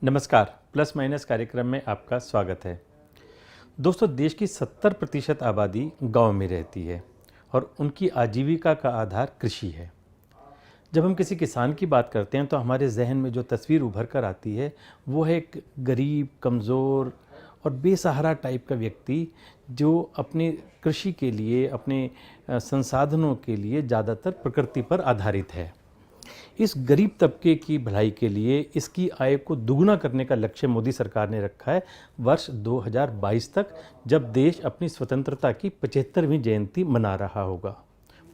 नमस्कार, plus minus कार्यक्रम में आपका स्वागत है। दोस्तों, देश की 70% आबादी गांव में रहती है और उनकी आजीविका का आधार कृषि है। जब हम किसी किसान की बात करते हैं तो हमारे जहन में जो तस्वीर उभर कर आती है वो है एक गरीब, कमज़ोर और बेसहारा टाइप का व्यक्ति जो अपने कृषि के लिए, अपने संसाधनों के लिए ज़्यादातर प्रकृति पर आधारित है। इस गरीब तबके की भलाई के लिए इसकी आय को दुगना करने का लक्ष्य मोदी सरकार ने रखा है वर्ष 2022 तक, जब देश अपनी स्वतंत्रता की 75वीं जयंती मना रहा होगा।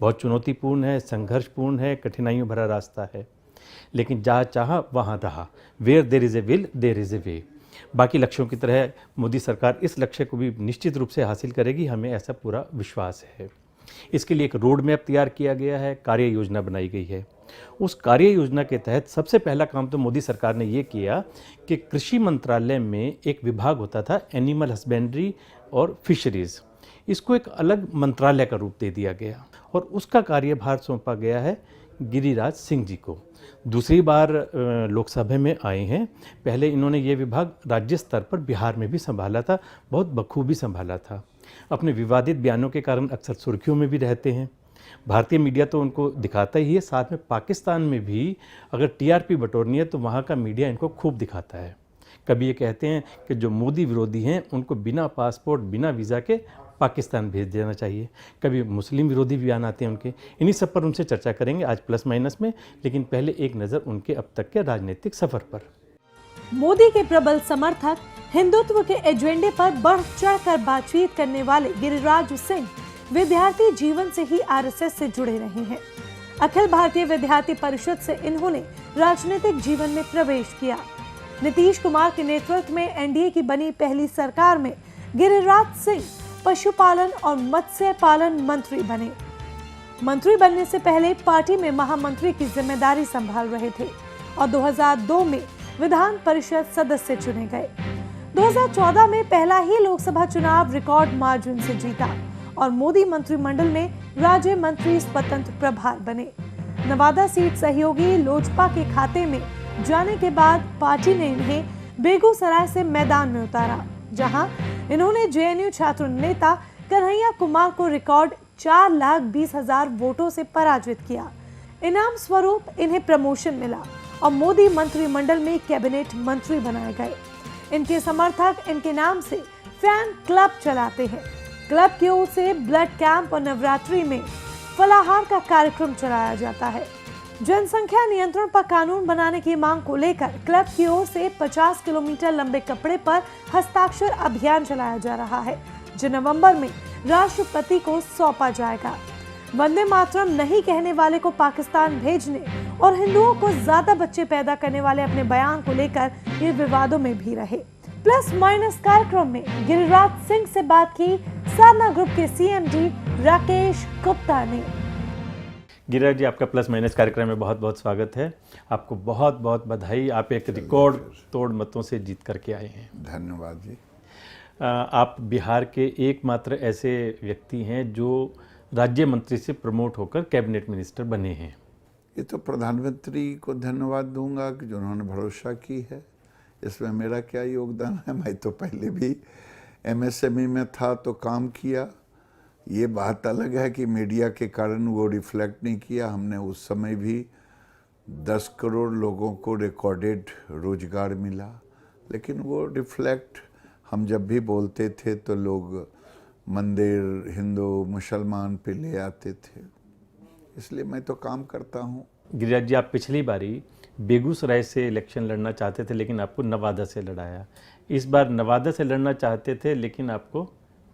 बहुत चुनौतीपूर्ण है, संघर्षपूर्ण है, कठिनाइयों भरा रास्ता है, लेकिन जहाँ चाहा वहाँ रहा। Where there is a will there is a way. बाकी लक्ष्यों की तरह मोदी सरकार इस लक्ष्य को भी निश्चित रूप से हासिल करेगी, हमें ऐसा पूरा विश्वास है। इसके लिए एक रोड मैप तैयार किया गया है, कार्य योजना बनाई गई है। उस कार्य योजना के तहत सबसे पहला काम तो मोदी सरकार ने ये किया कि कृषि मंत्रालय में एक विभाग होता था एनिमल हस्बेंड्री और फिशरीज, इसको एक अलग मंत्रालय का रूप दे दिया गया और उसका कार्यभार सौंपा गया है गिरिराज सिंह जी को। दूसरी बार लोकसभा में आए हैं। पहले इन्होंने ये विभाग राज्य स्तर पर बिहार में भी संभाला था, बहुत बखूबी संभाला था। अपने विवादित बयानों के कारण अक्सर सुर्खियों में भी रहते हैं। भारतीय मीडिया तो उनको दिखाता ही है, साथ में पाकिस्तान में भी अगर टीआरपी बटोरनी है तो वहाँ का मीडिया इनको खूब दिखाता है। कभी ये कहते हैं कि जो मोदी विरोधी हैं उनको बिना पासपोर्ट, बिना वीज़ा के पाकिस्तान भेज देना चाहिए। कभी मुस्लिम विरोधी बयान आते हैं उनके। इन्हीं सब पर उनसे चर्चा करेंगे आज प्लस माइनस में, लेकिन पहले एक नज़र उनके अब तक के राजनीतिक सफर पर। मोदी के प्रबल समर्थक, हिंदुत्व के एजेंडे पर बढ़ चढ़कर बातचीत करने वाले गिरिराज सिंह विद्यार्थी जीवन से ही आरएसएस से जुड़े रहे हैं। अखिल भारतीय विद्यार्थी परिषद से इन्होंने राजनीतिक जीवन में प्रवेश किया। नीतीश कुमार के नेतृत्व में एनडीए की बनी पहली सरकार में गिरिराज सिंह पशुपालन और मत्स्य पालन मंत्री बने। मंत्री बनने से पहले पार्टी में महामंत्री की जिम्मेदारी संभाल रहे थे और 2002 में विधान परिषद सदस्य चुने गए। 2014 में पहला ही लोकसभा चुनाव रिकॉर्ड मार्जिन से जीता और मोदी मंत्रिमंडल में राज्य मंत्री स्वतंत्र प्रभार बने। नवादा सीट सहयोगी लोजपा के खाते में जाने के बाद पार्टी ने इन्हें बेगूसराय से मैदान में उतारा, जहां इन्होंने जेएनयू छात्र नेता कन्हैया कुमार को रिकॉर्ड 4,20,000 वोटों से पराजित किया। इनाम स्वरूप इन्हें प्रमोशन मिला और मोदी मंत्रिमंडल में कैबिनेट मंत्री बनाए गए। इनके समर्थक इनके नाम से फैन क्लब चलाते हैं। क्लब की ओर से ब्लड कैंप और नवरात्रि में फलाहार का कार्यक्रम चलाया जाता है। जनसंख्या नियंत्रण पर कानून बनाने की मांग को लेकर क्लब की ओर से 50 किलोमीटर लंबे कपड़े पर हस्ताक्षर अभियान चलाया जा रहा है, जो नवंबर में राष्ट्रपति को सौंपा जाएगा। वंदे मातरम नहीं कहने वाले को पाकिस्तान भेजने और हिंदुओं को ज्यादा बच्चे पैदा करने वाले अपने बयान को लेकर ये विवादों में भी रहे। प्लस माइनस कार्यक्रम में गिरिराज सिंह से बात की साधना ग्रुप के सीएमडी राकेश गुप्ता ने। गिरिराज जी, आपका प्लस माइनस कार्यक्रम में बहुत बहुत स्वागत है। आपको बहुत बहुत बधाई, आप एक रिकॉर्ड तोड़ मतों से जीत करके आए हैं। धन्यवाद जी। आप बिहार के एकमात्र ऐसे व्यक्ति हैं जो राज्य मंत्री से प्रमोट होकर कैबिनेट मिनिस्टर बने हैं। ये तो प्रधानमंत्री को धन्यवाद दूंगा कि जो उन्होंने भरोसा की है। इसमें मेरा क्या योगदान है? मैं तो पहले भी एमएसएमई में था तो काम किया। ये बात अलग है कि मीडिया के कारण वो रिफ्लेक्ट नहीं किया। हमने उस समय भी 10 करोड़ लोगों को रिकॉर्डेड रोजगार मिला, लेकिन वो रिफ्लेक्ट हम जब भी बोलते थे तो लोग मंदिर, हिंदू, मुसलमान पे ले आते थे। इसलिए मैं तो काम करता हूँ। गिरिराज जी, आप पिछली बारी बेगूसराय से इलेक्शन लड़ना चाहते थे लेकिन आपको नवादा से लड़ाया। इस बार नवादा से लड़ना चाहते थे लेकिन आपको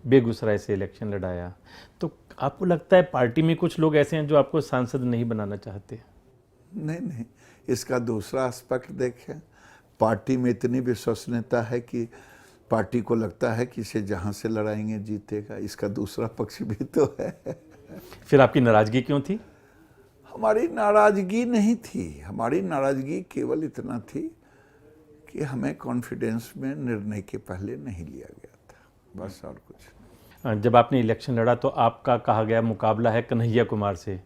बेगूसराय से इलेक्शन लड़ाया। तो आपको लगता है पार्टी में कुछ लोग ऐसे हैं जो आपको सांसद नहीं बनाना चाहते? नहीं, इसका दूसरा एस्पेक्ट देखें। पार्टी में इतनी विश्वसनीयता है कि पार्टी को लगता है कि इसे जहाँ से लड़ाएंगे जीतेगा। इसका दूसरा पक्ष भी तो है। फिर आपकी नाराजगी क्यों थी? हमारी नाराजगी नहीं थी। हमारी नाराजगी केवल इतना थी कि हमें कॉन्फिडेंस में निर्णय के पहले नहीं लिया गया था, बस और कुछ। जब आपने इलेक्शन लड़ा तो आपका कहा गया मुकाबला है कन्हैया कुमार से।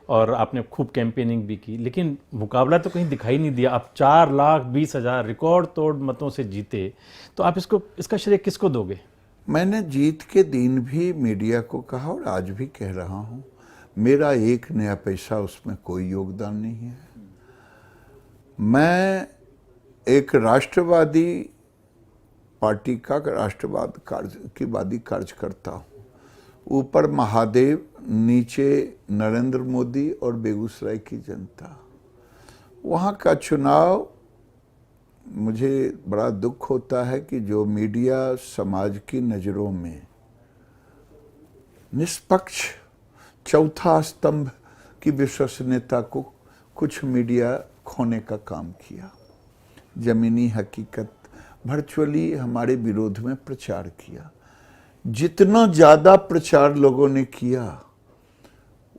और आपने खूब कैंपेनिंग भी की, लेकिन मुकाबला तो कहीं दिखाई नहीं दिया। आप 4,20,000 रिकॉर्ड तोड़ मतों से जीते, तो आप इसका श्रेय किसको दोगे? मैंने जीत के दिन भी मीडिया को कहा और आज भी कह रहा हूं, मेरा एक नया पैसा उसमें कोई योगदान नहीं है। मैं एक राष्ट्रवादी पार्टी का राष्ट्रवादी कार्यकर्ता हूं। ऊपर महादेव, नीचे नरेंद्र मोदी और बेगूसराय की जनता। वहाँ का चुनाव, मुझे बड़ा दुख होता है कि जो मीडिया समाज की नज़रों में निष्पक्ष चौथा स्तंभ की विश्वसनीयता को कुछ मीडिया खोने का काम किया। जमीनी हकीकत वर्चुअली हमारे विरोध में प्रचार किया। जितना ज़्यादा प्रचार लोगों ने किया,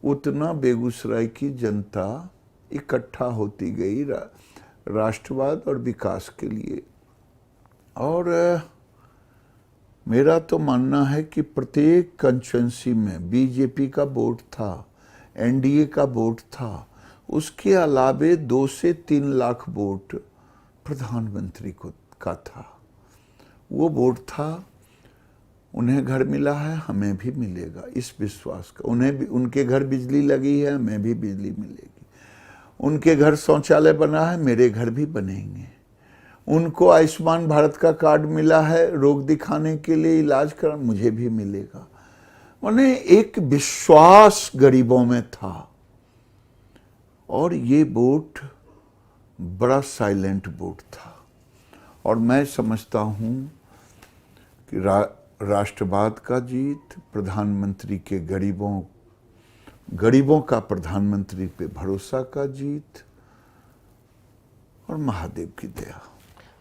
उतना बेगूसराय की जनता इकट्ठा होती गई राष्ट्रवाद और विकास के लिए। और मेरा तो मानना है कि प्रत्येक कंस्टिट्यूंसी में बीजेपी का वोट था, एनडीए का वोट था, उसके अलावे 2 से 3 लाख वोट प्रधानमंत्री का था। वो वोट था, उन्हें घर मिला है, हमें भी मिलेगा, इस विश्वास का। उन्हें भी, उनके घर बिजली लगी है, हमें भी बिजली मिलेगी। उनके घर शौचालय बना है, मेरे घर भी बनेंगे। उनको आयुष्मान भारत का कार्ड मिला है, रोग दिखाने के लिए, इलाज करा, मुझे भी मिलेगा। माने एक विश्वास गरीबों में था। और ये वोट बड़ा साइलेंट वोट था। और मैं समझता हूँ कि राष्ट्रवाद का जीत, प्रधानमंत्री के गरीबों का प्रधानमंत्री पे भरोसा का जीत, और महादेव की दया।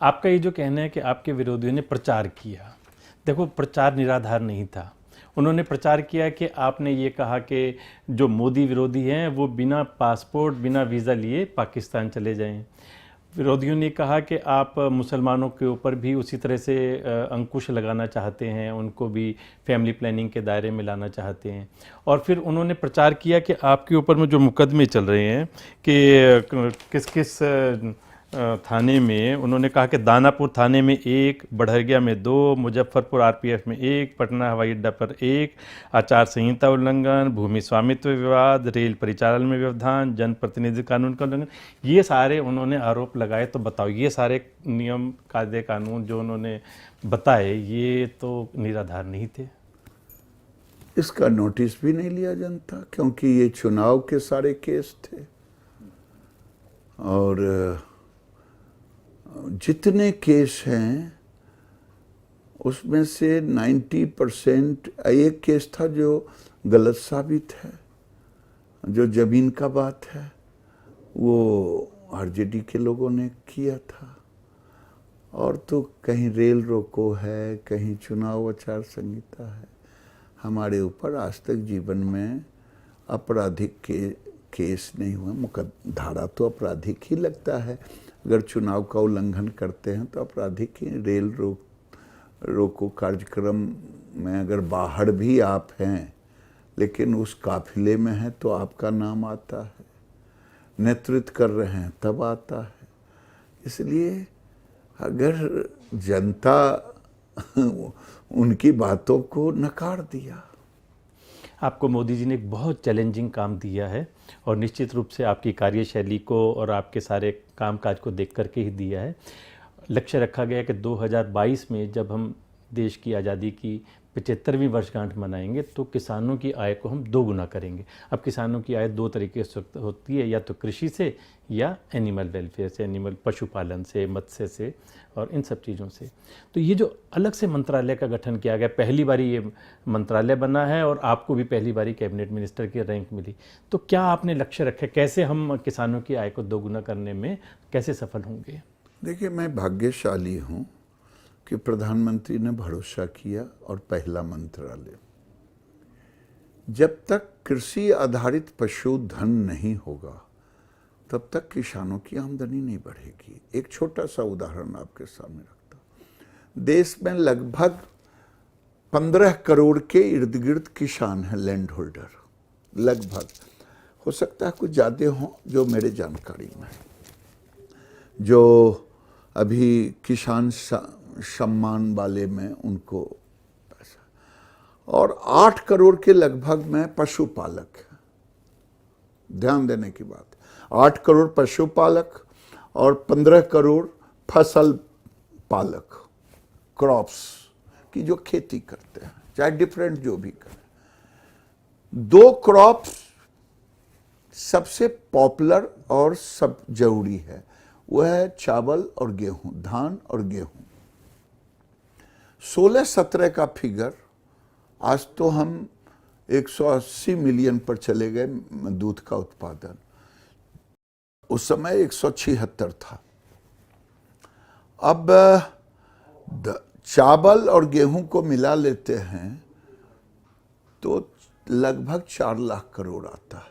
आपका ये जो कहना है कि आपके विरोधियों ने प्रचार किया, देखो प्रचार निराधार नहीं था। उन्होंने प्रचार किया कि आपने ये कहा कि जो मोदी विरोधी हैं वो बिना पासपोर्ट, बिना वीज़ा लिए पाकिस्तान चले जाएं। विरोधियों ने कहा कि आप मुसलमानों के ऊपर भी उसी तरह से अंकुश लगाना चाहते हैं, उनको भी फैमिली प्लानिंग के दायरे में लाना चाहते हैं। और फिर उन्होंने प्रचार किया कि आपके ऊपर में जो मुकदमे चल रहे हैं कि किस किस थाने में, उन्होंने कहा कि दानापुर थाने में 1, बड़हरिया में 2, मुजफ्फरपुर आरपीएफ में 1, पटना हवाई अड्डा पर 1, आचार संहिता उल्लंघन, भूमि स्वामित्व विवाद, रेल परिचालन में व्यवधान, जनप्रतिनिधि कानून का उल्लंघन, ये सारे उन्होंने आरोप लगाए। तो बताओ, ये सारे नियम कायदे कानून जो उन्होंने बताए, ये तो निराधार नहीं थे? इसका नोटिस भी नहीं लिया जनता, क्योंकि ये चुनाव के सारे केस थे। और जितने केस हैं उसमें से 90%, एक केस था जो गलत साबित है, जो जमीन का बात है, वो आरजेडी के लोगों ने किया था। और तो कहीं रेल रोको है, कहीं चुनाव आचार संहिता है। हमारे ऊपर आज तक जीवन में आपराधिक केस नहीं हुआ। धारा तो आपराधिक ही लगता है, अगर चुनाव का उल्लंघन करते हैं तो आपराधिक ही। रेल रोको कार्यक्रम में अगर बाहर भी आप हैं लेकिन उस काफिले में हैं तो आपका नाम आता है, नेतृत्व कर रहे हैं तब आता है। इसलिए अगर जनता उनकी बातों को नकार दिया। आपको मोदी जी ने एक बहुत चैलेंजिंग काम दिया है और निश्चित रूप से आपकी कार्यशैली को और आपके सारे कामकाज को देख करके ही दिया है। लक्ष्य रखा गया कि 2022 में जब हम देश की आज़ादी की 75वीं वर्षगांठ मनाएंगे तो किसानों की आय को हम 2 गुना करेंगे। अब किसानों की आय 2 तरीके से होती है, या तो कृषि से या एनिमल वेलफेयर से, एनिमल पशुपालन से, मत्स्य से और इन सब चीज़ों से। तो ये जो अलग से मंत्रालय का गठन किया गया, पहली बारी ये मंत्रालय बना है और आपको भी पहली बारी कैबिनेट मिनिस्टर की रैंक मिली, तो क्या आपने लक्ष्य रखे, कैसे हम किसानों की आय को 2 गुना करने में कैसे सफल होंगे? देखिए, मैं भाग्यशाली हूँ कि प्रधानमंत्री ने भरोसा किया और पहला मंत्रालय। जब तक कृषि आधारित पशुधन नहीं होगा तब तक किसानों की आमदनी नहीं बढ़ेगी। एक छोटा सा उदाहरण आपके सामने रखता हूं। देश में लगभग 15 करोड़ के इर्द गिर्द किसान हैं, लैंड होल्डर लगभग। हो सकता है कुछ ज़्यादा हों जो मेरे जानकारी में है। जो अभी किसान सम्मान वाले में उनको पैसा, और 8 करोड़ के लगभग में पशुपालक है। ध्यान देने की बात, 8 करोड़ पशुपालक और 15 करोड़ फसल पालक, क्रॉप्स की जो खेती करते हैं, चाहे डिफरेंट जो भी करें। 2 क्रॉप्स सबसे पॉपुलर और सब जरूरी है, वह है चावल और गेहूं, धान और गेहूं। 16-17 का फिगर, आज तो हम 180 मिलियन पर चले गए दूध का उत्पादन, उस समय 176 था। अब चावल और गेहूं को मिला लेते हैं तो लगभग 4 लाख करोड़ आता है,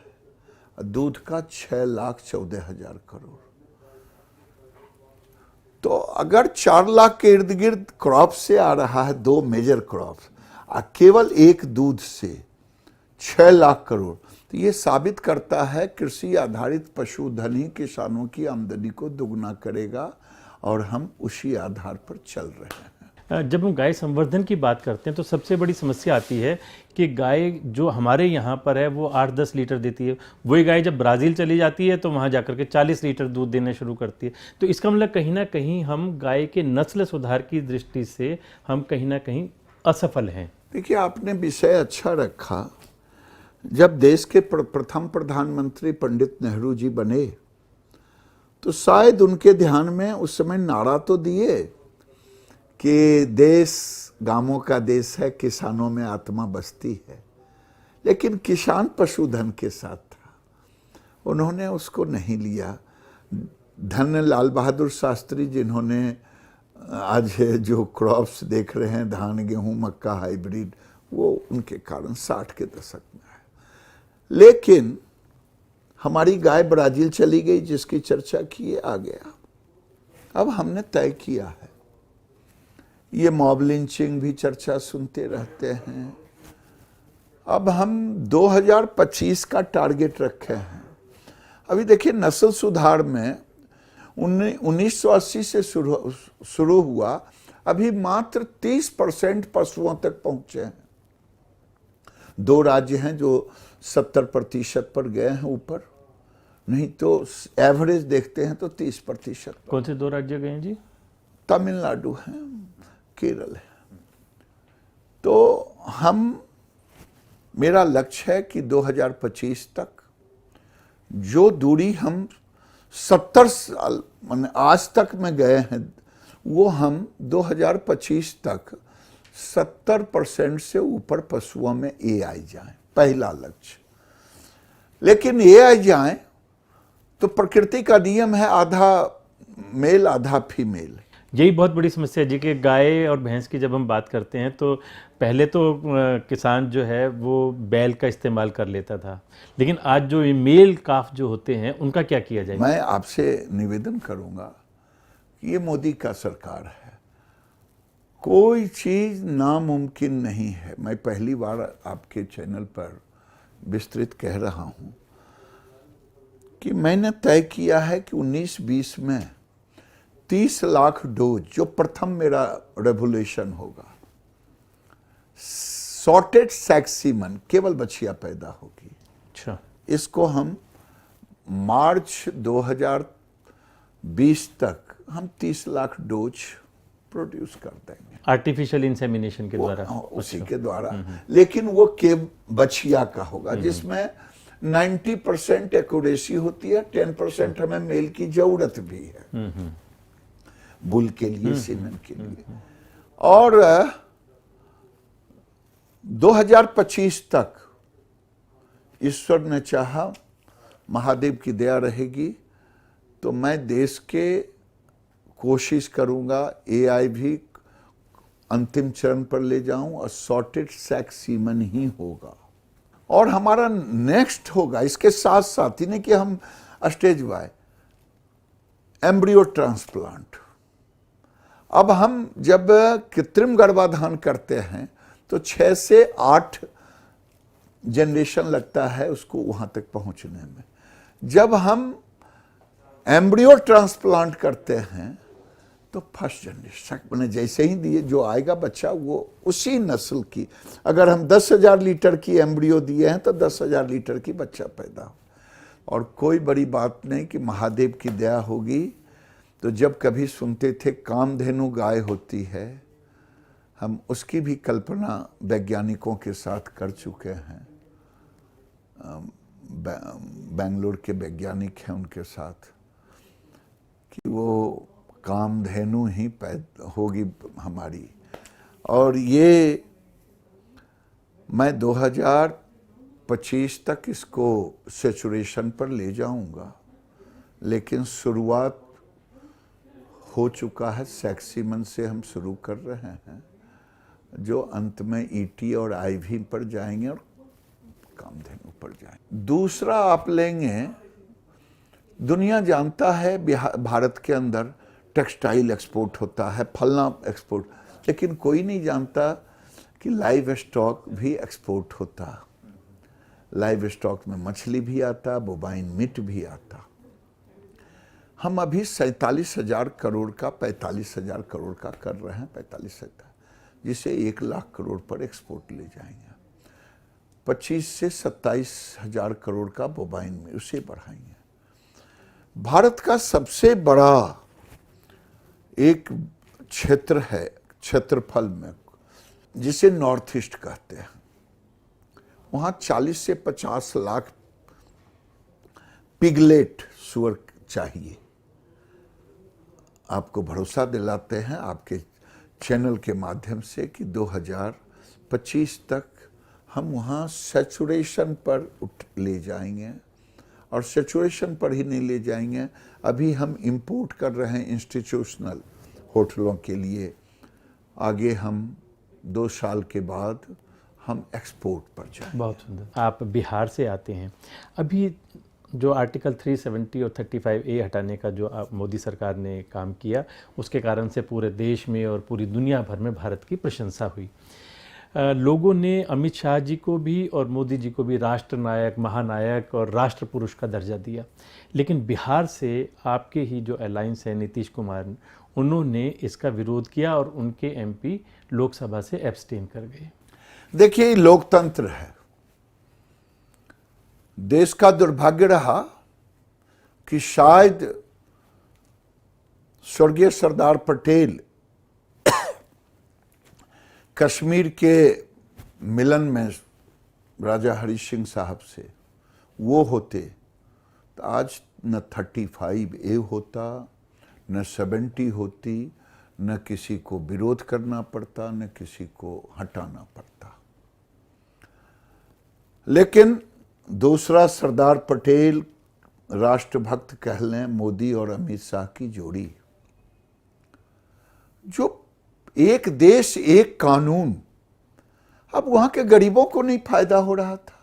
दूध का 6,14,000 करोड़। तो अगर 4 लाख के इर्द गिर्द क्रॉप से आ रहा है, 2 मेजर क्रॉप्स, केवल एक दूध से 6 लाख करोड़, तो ये साबित करता है कृषि आधारित पशुधन ही किसानों की आमदनी को दुगना करेगा, और हम उसी आधार पर चल रहे हैं। जब हम गाय संवर्धन की बात करते हैं तो सबसे बड़ी समस्या आती है कि गाय जो हमारे यहाँ पर है वो 8-10 लीटर देती है, वही गाय जब ब्राज़ील चली जाती है तो वहाँ जाकर के 40 लीटर दूध देने शुरू करती है। तो इसका मतलब कहीं ना कहीं हम गाय के नस्ल सुधार की दृष्टि से हम कहीं ना कहीं असफल हैं। देखिए, आपने विषय अच्छा रखा। जब देश के प्रथम प्रधानमंत्री पंडित नेहरू जी बने तो शायद उनके ध्यान में उस समय नारा तो दिए कि देश गांवों का देश है, किसानों में आत्मा बसती है, लेकिन किसान पशुधन के साथ था, उन्होंने उसको नहीं लिया। धन्य लाल बहादुर शास्त्री, जिन्होंने आज जो क्रॉप्स देख रहे हैं, धान गेहूं मक्का हाइब्रिड, वो उनके कारण 60 के दशक में है। लेकिन हमारी गाय ब्राजील चली गई, जिसकी चर्चा किए आ गया। अब हमने तय किया है, ये मॉब लिंचिंग भी चर्चा सुनते रहते हैं। अब हम 2025 का टारगेट रखे हैं। अभी देखिए, नस्ल सुधार में 1980 से शुरू हुआ, अभी मात्र 30% पशुओं तक पहुंचे हैं। 2 राज्य हैं जो 70% पर गए हैं ऊपर, नहीं तो एवरेज देखते हैं तो 30%। कौन से 2 राज्य गए हैं जी? तमिलनाडु है, केरल है। तो मेरा लक्ष्य है कि 2025 तक जो दूरी हम 70 साल माने आज तक में गए हैं, वो हम 2025 तक 70% से ऊपर पशुओं में AI जाए, पहला लक्ष्य। लेकिन AI जाए तो प्रकृति का नियम है, आधा मेल आधा फीमेल। यही बहुत बड़ी समस्या है जी कि गाय और भैंस की जब हम बात करते हैं तो पहले तो किसान जो है वो बैल का इस्तेमाल कर लेता था, लेकिन आज जो मेल काफ जो होते हैं उनका क्या किया जाए? मैं आपसे निवेदन करूंगा कि ये मोदी का सरकार है, कोई चीज नामुमकिन नहीं है। मैं पहली बार आपके चैनल पर विस्तृत कह रहा हूं कि मैंने तय किया है कि 19-20 में 30 लाख डोज, जो प्रथम मेरा रेवोल्यूशन होगा, सॉर्टेड सेक्स सीमन, केवल बछिया पैदा होगी। अच्छा, इसको हम मार्च 2020 तक हम 30 लाख डोज प्रोड्यूस कर देंगे, आर्टिफिशियल इंसेमिनेशन के द्वारा। उसी के द्वारा। लेकिन वो के बछिया का होगा, जिसमें 90% एक्यूरेसी होती है, 10% हमें मेल की जरूरत भी है बुल के लिए, सीमेन के लिए। और 2025 तक ईश्वर ने चाहा, महादेव की दया रहेगी, तो मैं देश के कोशिश करूंगा AI भी अंतिम चरण पर ले जाऊं और सॉर्टेड सेक्स सीमन ही होगा। और हमारा नेक्स्ट होगा इसके साथ साथ ही नहीं कि हम स्टेज बाय एम्ब्रियो ट्रांसप्लांट। अब हम जब कृत्रिम गर्भाधान करते हैं तो 6 से 8 जनरेशन लगता है उसको वहां तक पहुंचने में। जब हम एम्ब्रियो ट्रांसप्लांट करते हैं तो फर्स्ट जनरेशन मैंने जैसे ही दिए, जो आएगा बच्चा वो उसी नस्ल की। अगर हम 10,000 लीटर की एम्ब्रियो दिए हैं तो 10,000 लीटर की बच्चा पैदा हो। और कोई बड़ी बात नहीं कि महादेव की दया होगी तो जब कभी सुनते थे कामधेनु गाय होती है, हम उसकी भी कल्पना वैज्ञानिकों के साथ कर चुके हैं। बेंगलोर के वैज्ञानिक हैं, उनके साथ, कि वो कामधेनु ही पैदा होगी हमारी। और ये मैं 2025 तक इसको सैचुरेशन पर ले जाऊंगा, लेकिन शुरुआत हो चुका है। सेक्सीमन से हम शुरू कर रहे हैं, जो अंत में ईटी और आईवी पर जाएंगे और कामधेनु पर जाएंगे। दूसरा आप लेंगे, दुनिया जानता है भारत के अंदर टेक्सटाइल एक्सपोर्ट होता है, फलना एक्सपोर्ट, लेकिन कोई नहीं जानता कि लाइव स्टॉक भी एक्सपोर्ट होता। लाइव स्टॉक में मछली भी आता, बोबाइन मीट भी आता। हम अभी 47,000 करोड़ का 45,000 करोड़ का कर रहे हैं, 45,000, जिसे 1 लाख करोड़ पर एक्सपोर्ट ले जाएंगे। 25 से 27,000 करोड़ का बोबाइन में उसे बढ़ाएंगे। भारत का सबसे बड़ा एक क्षेत्र है क्षेत्रफल में, जिसे नॉर्थ ईस्ट कहते हैं। वहां 40 से 50 लाख पिगलेट सुअर चाहिए। आपको भरोसा दिलाते हैं आपके चैनल के माध्यम से कि 2025 तक हम वहाँ सैचुरेशन पर ले जाएंगे। और सैचुरेशन पर ही नहीं ले जाएंगे, अभी हम इंपोर्ट कर रहे हैं इंस्टीट्यूशनल होटलों के लिए। आगे हम 2 साल के बाद हम एक्सपोर्ट पर जाएंगे। बहुत सुंदर। आप बिहार से आते हैं। अभी जो आर्टिकल 370 और 35A हटाने का जो मोदी सरकार ने काम किया, उसके कारण से पूरे देश में और पूरी दुनिया भर में भारत की प्रशंसा हुई। लोगों ने अमित शाह जी को भी और मोदी जी को भी राष्ट्र नायक, महानायक और राष्ट्र पुरुष का दर्जा दिया। लेकिन बिहार से आपके ही जो अलायंस है नीतीश कुमार, उन्होंने इसका विरोध किया और उनके एमपी लोकसभा से एब्सटेन कर गए। देखिए, लोकतंत्र है। देश का दुर्भाग्य रहा कि शायद स्वर्गीय सरदार पटेल कश्मीर के मिलन में राजा हरि सिंह साहब से वो होते तो आज न 35A होता, न 70 होती, न किसी को विरोध करना पड़ता, न किसी को हटाना पड़ता। लेकिन दूसरा सरदार पटेल राष्ट्रभक्त कह लें, मोदी और अमित शाह की जोड़ी, जो एक देश एक कानून, अब वहां के गरीबों को नहीं फायदा हो रहा था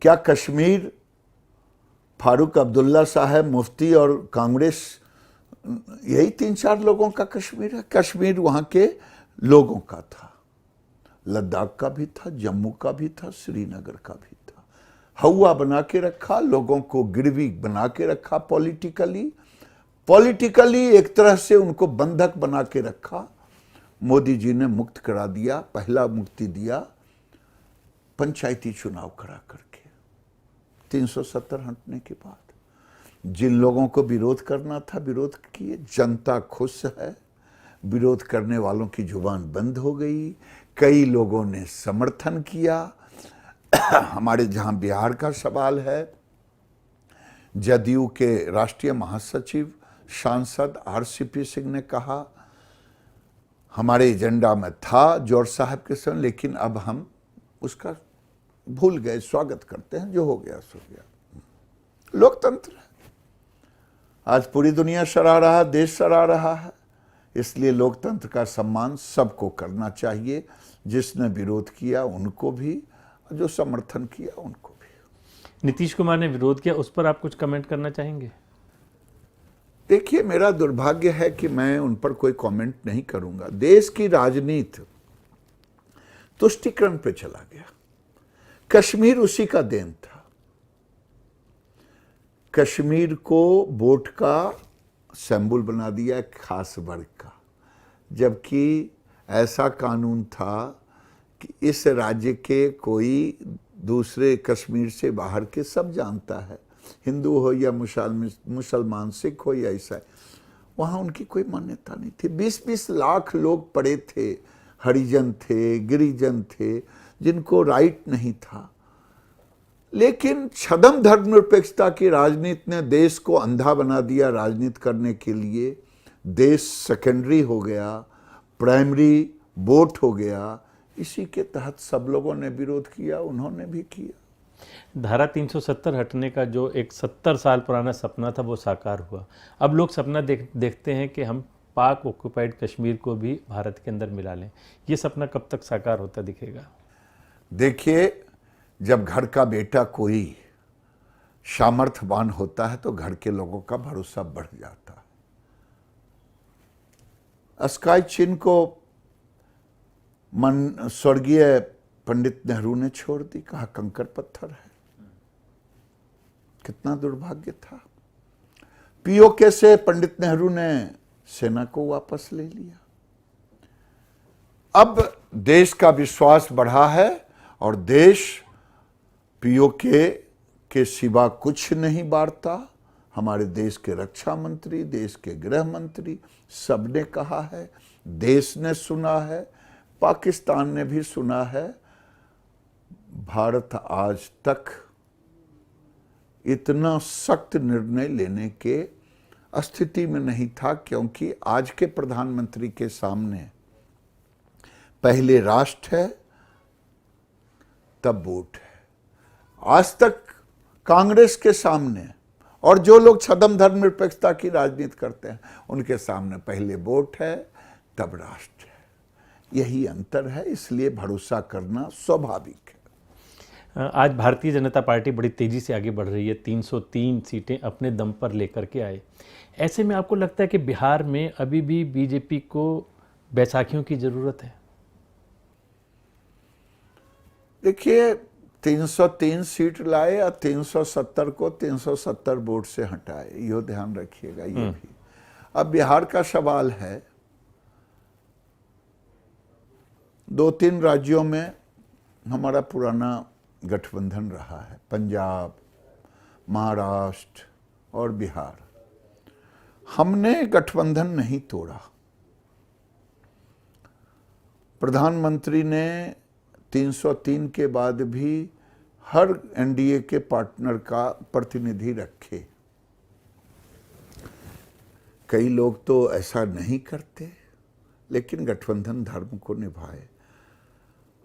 क्या? कश्मीर फारूक अब्दुल्ला साहब, मुफ्ती और कांग्रेस, यही 3-4 लोगों का कश्मीर है। कश्मीर वहां के लोगों का था, लद्दाख का भी था, जम्मू का भी था, श्रीनगर का भी था। हवा बना के रखा, लोगों को गिरवी बना के रखा, पॉलिटिकली एक तरह से उनको बंधक बना के रखा। मोदी जी ने मुक्त करा दिया, पहला मुक्ति दिया पंचायती चुनाव करा करके 370 हटने के बाद। जिन लोगों को विरोध करना था विरोध किए, जनता खुश है, विरोध करने वालों की जुबान बंद हो गई, कई लोगों ने समर्थन किया। हमारे जहां बिहार का सवाल है, जदयू के राष्ट्रीय महासचिव सांसद RCP सिंह ने कहा हमारे एजेंडा में था जॉर्ज साहब के समय, लेकिन अब हम उसका भूल गए, स्वागत करते हैं, जो हो गया सो गया। लोकतंत्र है, आज पूरी दुनिया सराह रहा, देश सराह रहा है, इसलिए लोकतंत्र का सम्मान सबको करना चाहिए। जिसने विरोध किया उनको भी, जो समर्थन किया उनको भी। नीतीश कुमार ने विरोध किया, उस पर आप कुछ कमेंट करना चाहेंगे? देखिए, मेरा दुर्भाग्य है कि मैं उन पर कोई कमेंट नहीं करूंगा। देश की राजनीति तुष्टीकरण पे चला गया। कश्मीर उसी का देन था। कश्मीर को वोट का सिंबल बना दिया एक खास वर्ग का, जबकि ऐसा कानून था कि इस राज्य के कोई दूसरे कश्मीर से बाहर के सब जानता है, हिंदू हो या मुसलमान, सिख हो या ईसाई, वहाँ उनकी कोई मान्यता नहीं थी। 20-20 लाख लोग पड़े थे, हरिजन थे, गिरिजन थे, जिनको राइट नहीं था। लेकिन छद्म धर्मनिरपेक्षता की राजनीति ने देश को अंधा बना दिया राजनीति करने के लिए। देश सेकेंडरी हो गया, प्राइमरी वोट हो गया। इसी के तहत सब लोगों ने विरोध किया, उन्होंने भी किया। धारा 370 हटने का जो एक 70 साल पुराना सपना था वो साकार हुआ। अब लोग सपना देखते हैं कि हम पाक ऑक्युपाइड कश्मीर को भी भारत के अंदर मिला लें। ये सपना कब तक साकार होता दिखेगा? देखिए, जब घर का बेटा कोई सामर्थ्यवान होता है तो घर के लोगों का भरोसा बढ़ जाता है। स्काई चिन्ह को स्वर्गीय पंडित नेहरू ने छोड़ दी, कहा कंकर पत्थर है। कितना दुर्भाग्य था। पीओके से पंडित नेहरू ने सेना को वापस ले लिया। अब देश का विश्वास बढ़ा है और देश पीओके के सिवा कुछ नहीं बांटता। हमारे देश के रक्षा मंत्री, देश के गृह मंत्री सबने कहा है, देश ने सुना है, पाकिस्तान ने भी सुना है। भारत आज तक इतना सख्त निर्णय लेने के स्थिति में नहीं था, क्योंकि आज के प्रधानमंत्री के सामने पहले राष्ट्र है, तब वोट है। आज तक कांग्रेस के सामने और जो लोग छद्म धर्मनिरपेक्षता की राजनीति करते हैं उनके सामने पहले वोट है, तब राष्ट्र है। यही अंतर है, इसलिए भरोसा करना स्वाभाविक है। आज भारतीय जनता पार्टी बड़ी तेजी से आगे बढ़ रही है, 303 सीटें अपने दम पर लेकर के आए। ऐसे में आपको लगता है कि बिहार में अभी भी बीजेपी को बैसाखियों की जरूरत है? देखिए, 303 सीट लाए और 370 को 370 वोट से हटाए, यो ध्यान रखिएगा। ये भी अब बिहार का सवाल है। 2-3 राज्यों में हमारा पुराना गठबंधन रहा है, पंजाब, महाराष्ट्र और बिहार। हमने गठबंधन नहीं तोड़ा। प्रधानमंत्री ने 303 के बाद भी हर एनडीए के पार्टनर का प्रतिनिधि रखे। कई लोग तो ऐसा नहीं करते, लेकिन गठबंधन धर्म को निभाए।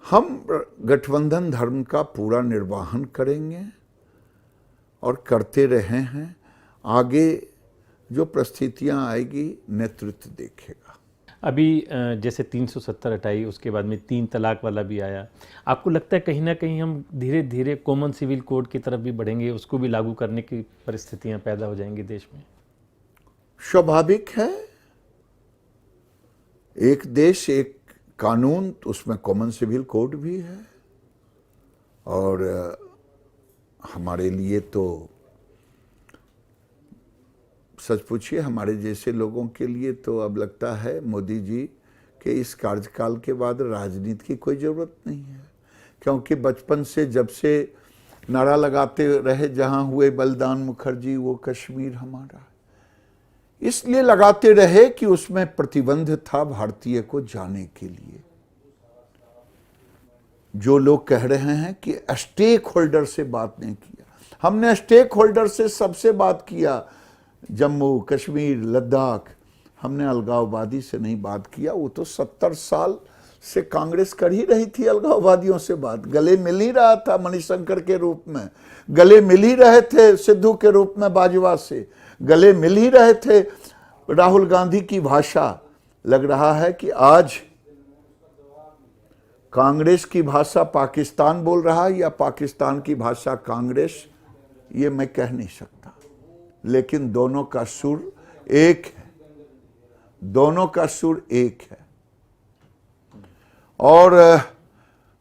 हम गठबंधन धर्म का पूरा निर्वहन करेंगे और करते रहे हैं। आगे जो परिस्थितियां आएगी, नेतृत्व देखेगा। अभी जैसे 370 हटाई, उसके बाद में 3 तलाक वाला भी आया। आपको लगता है कहीं ना कहीं हम धीरे धीरे कॉमन सिविल कोड की तरफ भी बढ़ेंगे, उसको भी लागू करने की परिस्थितियां पैदा हो जाएंगी देश में? स्वाभाविक है। एक देश एक कानून, तो उसमें कॉमन सिविल कोड भी है। और हमारे लिए तो सच पूछिए, हमारे जैसे लोगों के लिए तो अब लगता है मोदी जी के इस कार्यकाल के बाद राजनीति की कोई ज़रूरत नहीं है। क्योंकि बचपन से जब से नारा लगाते रहे, जहां हुए बलिदान मुखर्जी वो कश्मीर हमारा है, इसलिए लगाते रहे कि उसमें प्रतिबंध था भारतीय को जाने के लिए। जो लोग कह रहे हैं कि स्टेक होल्डर से बात नहीं किया, हमने स्टेक होल्डर से सबसे बात किया। जम्मू कश्मीर, लद्दाख, हमने अलगाववादी से नहीं बात किया। वो तो 70 साल से कांग्रेस कर ही रही थी अलगाववादियों से बात। गले मिल ही रहा था मणिशंकर के रूप में, गले मिल ही रहे थे सिद्धू के रूप में बाजवा से, गले मिल ही रहे थे राहुल गांधी की भाषा। लग रहा है कि आज कांग्रेस की भाषा पाकिस्तान बोल रहा है या पाकिस्तान की भाषा कांग्रेस, ये मैं कह नहीं सकता। लेकिन दोनों का सुर एक है, दोनों का सुर एक है। और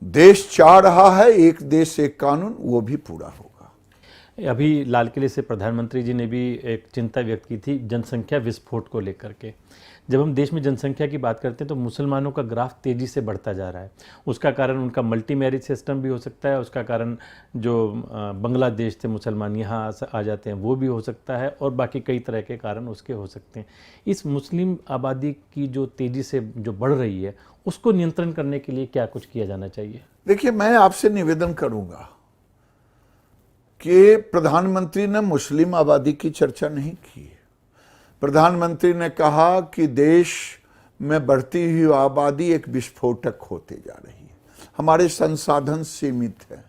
देश चाह रहा है एक देश एक कानून, वो भी पूरा होगा। अभी लाल किले से प्रधानमंत्री जी ने भी एक चिंता व्यक्त की थी जनसंख्या विस्फोट को लेकर के। जब हम देश में जनसंख्या की बात करते हैं तो मुसलमानों का ग्राफ तेज़ी से बढ़ता जा रहा है। उसका कारण उनका मल्टी मैरिज सिस्टम भी हो सकता है, उसका कारण जो बांग्लादेश से मुसलमान यहाँ आ जाते हैं वो भी हो सकता है, और बाकी कई तरह के कारण उसके हो सकते हैं। इस मुस्लिम आबादी की जो तेज़ी से जो बढ़ रही है उसको नियंत्रण करने के लिए क्या कुछ किया जाना चाहिए? देखिए, मैं आपसे निवेदन करूंगा कि प्रधानमंत्री ने मुस्लिम आबादी की चर्चा नहीं की। प्रधानमंत्री ने कहा कि देश में बढ़ती हुई आबादी एक विस्फोटक होते जा रही है, हमारे संसाधन सीमित है,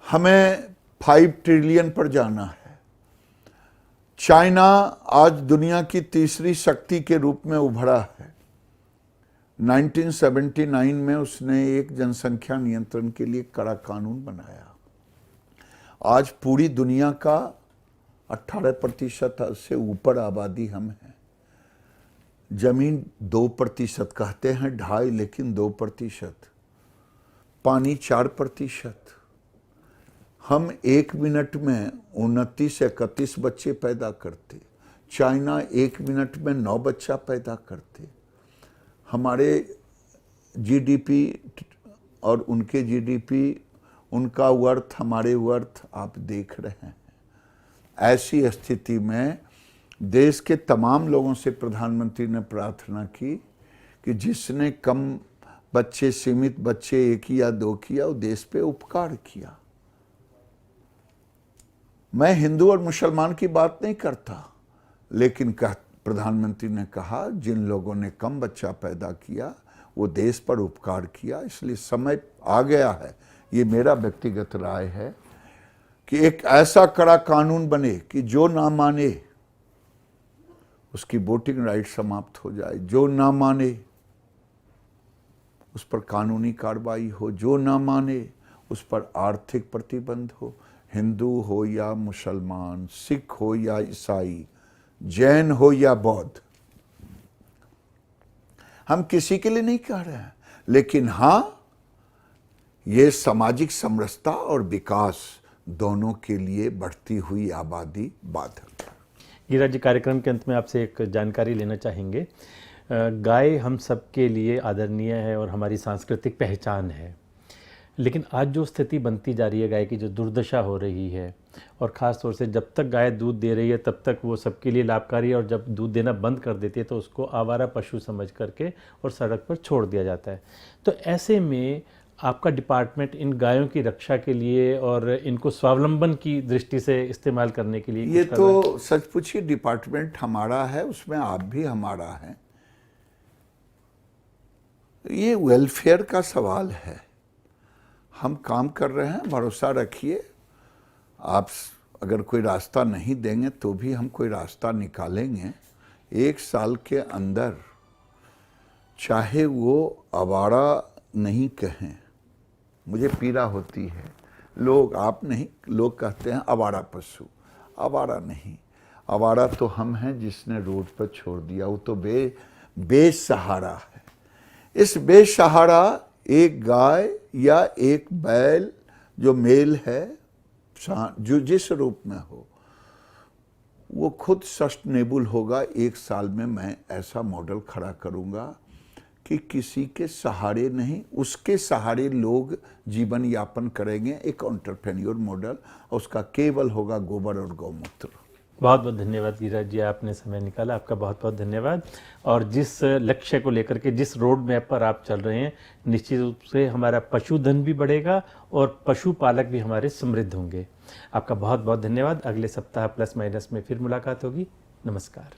हमें 5 ट्रिलियन पर जाना है। चाइना आज दुनिया की तीसरी शक्ति के रूप में उभरा है। 1979 में उसने एक जनसंख्या नियंत्रण के लिए कड़ा कानून बनाया। आज पूरी दुनिया का 18% से ऊपर आबादी हम हैं। जमीन 2% कहते हैं, 2.5, लेकिन 2%। पानी 4%। हम 1 मिनट में 29 से 31 बच्चे पैदा करते। चाइना 1 मिनट में 9 बच्चा पैदा करते। हमारे जीडीपी और उनके जीडीपी, उनका वर्थ हमारे वर्थ आप देख रहे हैं। ऐसी स्थिति में देश के तमाम लोगों से प्रधानमंत्री ने प्रार्थना की कि जिसने कम बच्चे, सीमित बच्चे 1 या 2 किया, वो देश पे उपकार किया। मैं हिंदू और मुसलमान की बात नहीं करता, लेकिन प्रधानमंत्री ने कहा जिन लोगों ने कम बच्चा पैदा किया वो देश पर उपकार किया। इसलिए समय आ गया है, ये मेरा व्यक्तिगत राय है, कि एक ऐसा कड़ा कानून बने कि जो ना माने उसकी वोटिंग राइट समाप्त हो जाए, जो ना माने उस पर कानूनी कार्रवाई हो, जो ना माने उस पर आर्थिक प्रतिबंध हो। हिंदू हो या मुसलमान, सिख हो या ईसाई, जैन हो या बौद्ध, हम किसी के लिए नहीं कह रहे हैं, लेकिन हाँ, ये सामाजिक समरसता और विकास दोनों के लिए बढ़ती हुई आबादी बाधक है। गिरिराज जी, कार्यक्रम के अंत में आपसे एक जानकारी लेना चाहेंगे। गाय हम सबके लिए आदरणीय है और हमारी सांस्कृतिक पहचान है, लेकिन आज जो स्थिति बनती जा रही है, गाय की जो दुर्दशा हो रही है, और ख़ास तौर से जब तक गाय दूध दे रही है तब तक वो सबके लिए लाभकारी है, और जब दूध देना बंद कर देती है तो उसको आवारा पशु समझ करके और सड़क पर छोड़ दिया जाता है। तो ऐसे में आपका डिपार्टमेंट इन गायों की रक्षा के लिए और इनको स्वावलंबन की दृष्टि से इस्तेमाल करने के लिए ये तो सचमुच ही डिपार्टमेंट हमारा है, उसमें आप भी हमारा है। ये वेलफेयर का सवाल है, हम काम कर रहे हैं, भरोसा रखिए। आप अगर कोई रास्ता नहीं देंगे तो भी हम कोई रास्ता निकालेंगे। 1 साल के अंदर, चाहे वो आवारा नहीं कहें, मुझे पीड़ा होती है, लोग, आप नहीं, लोग कहते हैं आवारा पशु। आवारा नहीं, आवारा तो हम हैं जिसने रोड पर छोड़ दिया, वो तो बेसहारा है। इस बेसहारा एक गाय या एक बैल जो मेल है, जो जिस रूप में हो, वो खुद सस्टेनेबल होगा। 1 साल में मैं ऐसा मॉडल खड़ा करूंगा कि किसी के सहारे नहीं, उसके सहारे लोग जीवन यापन करेंगे। एक एंटरप्रेन्योर मॉडल, और उसका केवल होगा गोबर और गौमूत्र। बहुत बहुत धन्यवाद गिरिराज जी, आपने समय निकाला, आपका बहुत बहुत धन्यवाद। और जिस लक्ष्य को लेकर के, जिस रोड मैप पर आप चल रहे हैं, निश्चित रूप से हमारा पशुधन भी बढ़ेगा और पशुपालक भी हमारे समृद्ध होंगे। आपका बहुत बहुत धन्यवाद। अगले सप्ताह प्लस माइनस में फिर मुलाकात होगी। नमस्कार।